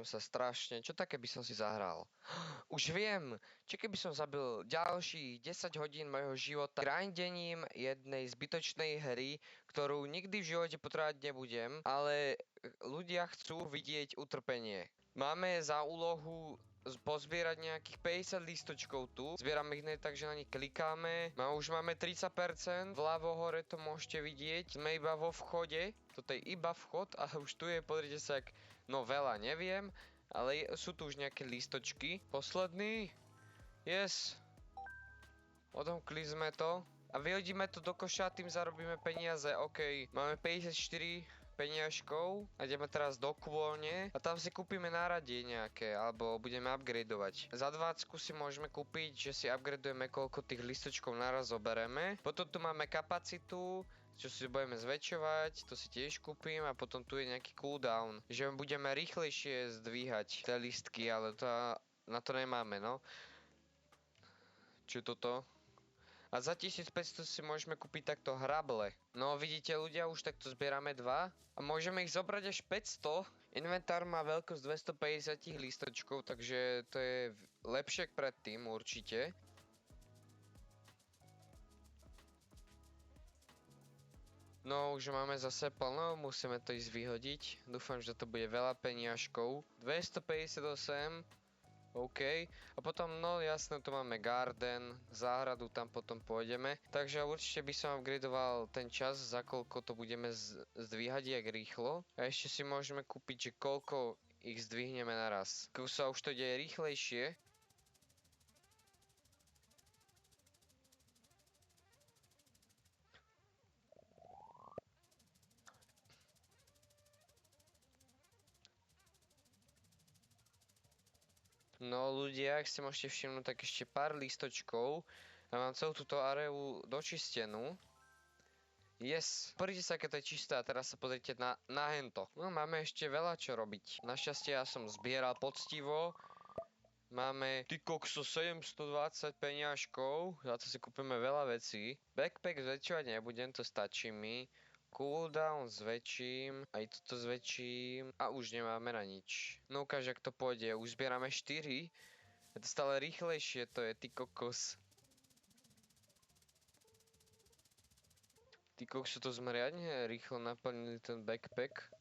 sa strašne. Čo také by som si zahral? Už viem! Čo keby som zabil ďalších 10 hodín mojho života grindením jednej zbytočnej hry, ktorú nikdy v živote potrebovať nebudem, ale ľudia chcú vidieť utrpenie. Máme za úlohu pozbierať nejakých 50 lístočkov tu. Zbierame ich hneď tak, že na nich klikáme. Už máme 30%. Vľavo hore to môžete vidieť. Sme iba vo vchode. Toto je iba vchod a už tu je, pozrite sa, no veľa neviem. Ale sú tu už nejaké lístočky. Posledný. Yes. Odomkli sme to. A vyhodíme to do koša, tým zarobíme peniaze. OK, máme 54 peniažkov a ideme teraz do kôlne a tam si kúpime náradie nejaké, alebo budeme upgradeovať. Za 20 si môžeme kúpiť, že si upgradeujeme, koľko tých listočkov naraz zobereme. Potom tu máme kapacitu, čo si budeme zväčšovať, to si tiež kúpim a potom tu je nejaký cooldown, že budeme rýchlejšie zdvíhať tie listky, ale to, na to nemáme, no. Čo toto? A za 1500 si môžeme kúpiť takto hrable. No vidíte ľudia, už takto zbierame 2 a môžeme ich zobrať až 500. Inventár má veľkosť 250 lístočkov, takže to je lepšie k predtým určite. No už máme zase plno, musíme to ísť vyhodiť. Dúfam, že to bude veľa peniažkov. 258. OK, a potom, no jasné, tu máme garden, záhradu, tam potom pôjdeme. Takže určite by som upgradeoval ten čas, za koľko to budeme zdvíhať, jak rýchlo. A ešte si môžeme kúpiť, že koľko ich zdvihneme naraz. Keď sa už to deje rýchlejšie. No ľudia, ak si môžete všimnúť, tak ešte pár lístočkov a mám celú túto areu dočistenú. Yes, pozrite sa, aké to je čisté a teraz sa pozrite na hento. No máme ešte veľa čo robiť. Našťastie ja som zbieral poctivo. Máme ty kokso 720 peniažkov, za to si kúpime veľa vecí. Backpack zväčšovať nebudem, to stačí mi. Cooldown zväčším, aj toto zväčším a už nemáme na nič. No ukáž, ak to pôjde, už zbierame 4. Je to stále rýchlejšie, to je ty kokos. Ty kokso, to sme riadne rýchlo naplnili ten backpack.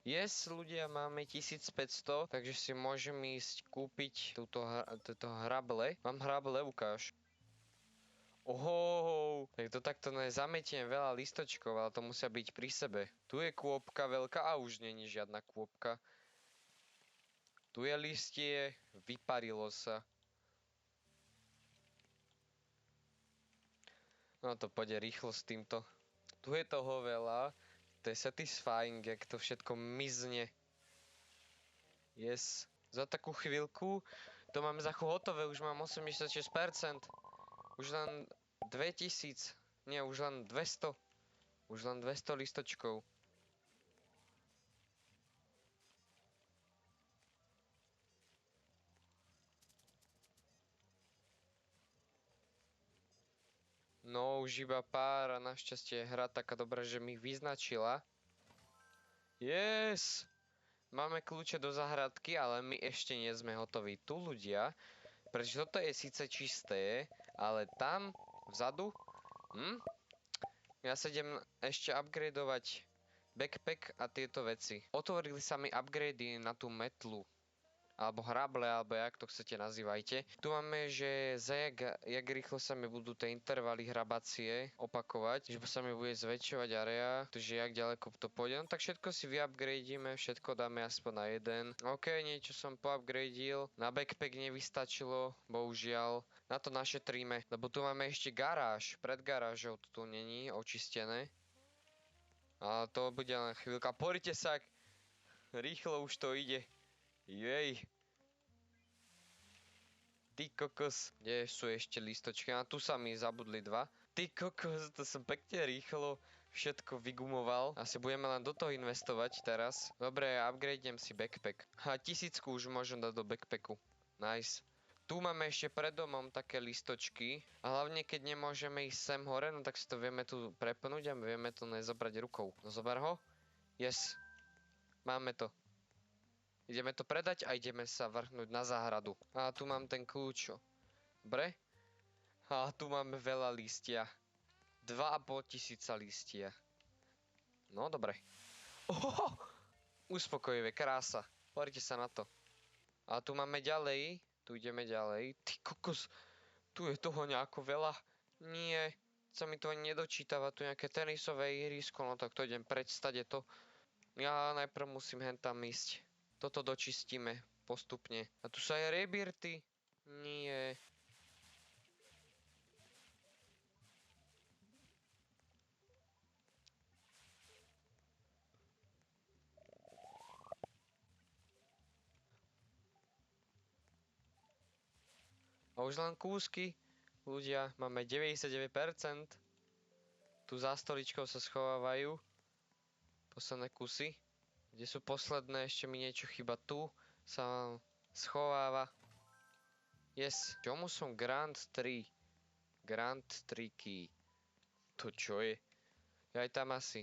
Yes, ľudia, máme 1500, takže si môžem ísť kúpiť túto hrable. Mám hrable, ukáž. Oho, tak to takto zametiem veľa listočkov, ale to musia byť pri sebe. Tu je kôpka veľká a už není žiadna kôpka. Tu je listie, vyparilo sa. No to pôjde rýchlo s týmto. Tu je toho veľa. To je satisfying, jak to všetko mizne. Yes. Za takú chvíľku to máme za hotové, už mám 86%. Už len 2000. Nie, už len 200. Už len 200 listočkov. No už iba pár a našťastie hra taká dobrá, že mi ich vyznačila. Yes! Máme kľúče do záhradky, ale my ešte nie sme hotoví. Tu ľudia, pretože toto je síce čisté, ale tam vzadu, ja sa idem ešte upgradeovať backpack a tieto veci. Otvorili sa mi upgrady na tú metlu. Alebo hrable, alebo jak to chcete nazývajte. Tu máme, že za jak rýchlo sa mi budú tie intervaly hrabacie opakovať, že sa mi bude zväčšovať area, takže jak ďaleko to pôjde. No tak všetko si vyupgradíme, všetko dáme aspoň na jeden. OK, niečo som poupgradil, na backpack nevystačilo, bohužiaľ. Na to našetríme, lebo tu máme ešte garáž, pred garážou to tu není očistené. Ale to bude len chvíľka. Porite sa, rýchlo už to ide. Jej. Ty kokos. Kde sú ešte listočky? A tu sa mi zabudli 2. Ty kokos, to som pekne rýchlo všetko vygumoval. Asi budeme len do toho investovať teraz. Dobre, upgradem si backpack. A 1000 už môžem dať do backpacku. Nice. Tu máme ešte pred domom také listočky. A hlavne, keď nemôžeme ísť sem hore, no tak si to vieme tu prepnúť a vieme to nezobrať rukou. No zober ho. Yes. Máme to. Ideme to predať a ideme sa vrhnúť na záhradu. A tu mám ten kľúč. Dobre. A tu máme veľa listia. 2500 listia. No, dobre. Ohoho! Uspokojivé, krása. Pozrite sa na to. A tu máme ďalej. Tu ideme ďalej. Ty kokos. Tu je toho nejako veľa. Nie. Sa mi to ani nedočítava. Tu nejaké tenisové ihrisko. No tak to idem predstať to. Ja najprv musím hen tam ísť. Toto dočistíme postupne. A tu sú aj rebirty. Nie. A už len kúsky. Ľudia, máme 99%. Tu za stoličkou sa schovávajú posledné kusy. Kde sú posledné, ešte mi niečo chyba. Tu sa schováva. Yes. Čomu som Grand 3? Grand 3 key. To čo je? Ja aj tam asi.